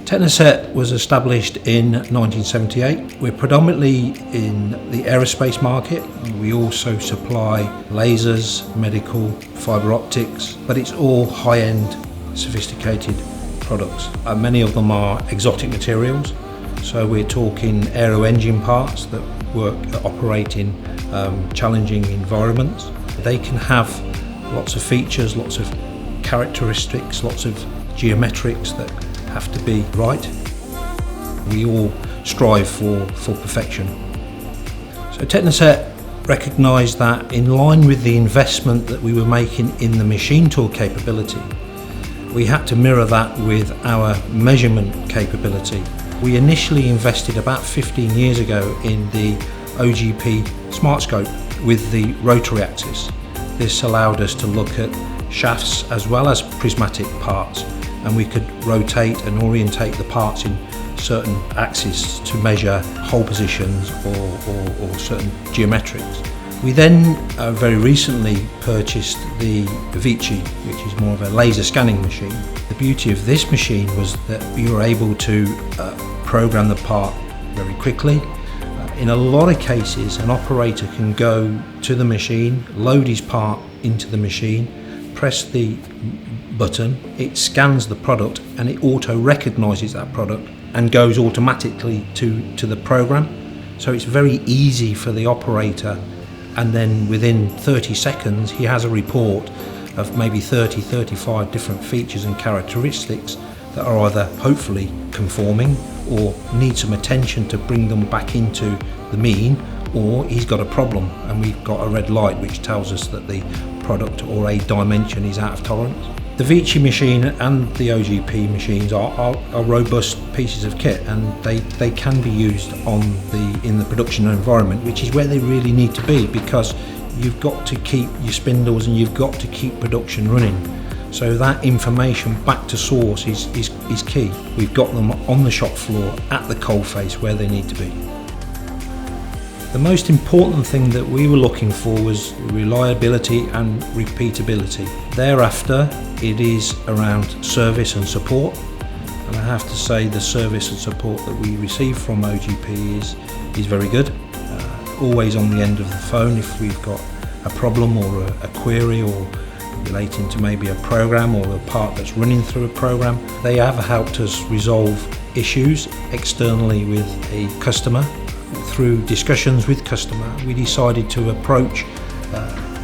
Technoset was established in 1978. We're predominantly in the aerospace market. We also supply lasers, medical, fibre optics, but it's all high-end, sophisticated products. Many of them are exotic materials, so we're talking aero engine parts that operate in challenging environments. They can have lots of features, lots of characteristics, lots of geometrics that have to be right. We all strive for perfection. So Technoset recognised that in line with the investment that we were making in the machine tool capability, we had to mirror that with our measurement capability. We initially invested about 15 years ago in the OGP Smart Scope with the rotary axis. This allowed us to look at shafts as well as prismatic parts, and we could rotate and orientate the parts in certain axes to measure hole positions or certain geometrics. We then very recently purchased the Vici, which is more of a laser scanning machine. The beauty of this machine was that you were able to program the part very quickly. In a lot of cases, an operator can go to the machine, load his part into the machine, press the button, it scans the product and it auto recognises that product and goes automatically to the program. So it's very easy for the operator, and then within 30 seconds he has a report of maybe 35 different features and characteristics that are either hopefully conforming or need some attention to bring them back into the mean, or he's got a problem and we've got a red light which tells us that the product or a dimension is out of tolerance. The Vici machine and the OGP machines are robust pieces of kit, and they can be used in the production environment, which is where they really need to be, because you've got to keep your spindles and you've got to keep production running. So that information back to source is key. We've got them on the shop floor at the coalface where they need to be. The most important thing that we were looking for was reliability and repeatability. Thereafter, it is around service and support. And I have to say the service and support that we receive from OGP is very good. Always on the end of the phone if we've got a problem or a query or relating to maybe a program or a part that's running through a program. They have helped us resolve issues externally with a customer. Through discussions with customer, we decided to approach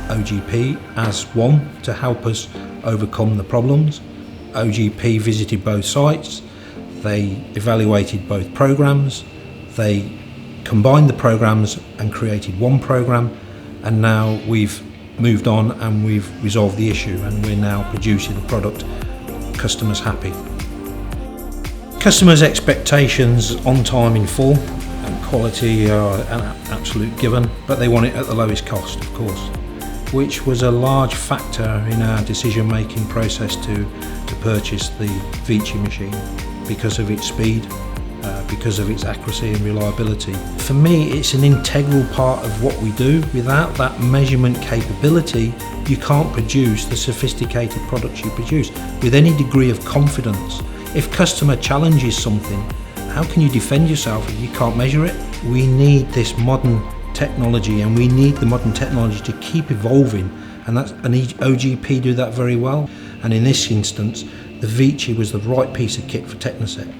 OGP as one to help us overcome the problems. OGP visited both sites, they evaluated both programs, they combined the programs and created one program, and now we've moved on and we've resolved the issue and we're now producing the product. Customers happy. Customers' expectations on time in full and quality are an absolute given, but they want it at the lowest cost, of course, which was a large factor in our decision-making process to purchase the Vici machine because of its speed, because of its accuracy and reliability. For me, it's an integral part of what we do. Without that measurement capability, you can't produce the sophisticated products you produce with any degree of confidence. If customer challenges something, how can you defend yourself if you can't measure it? We need this modern technology, and we need the modern technology to keep evolving, and OGP do that very well. And in this instance, the Vici was the right piece of kit for Technoset.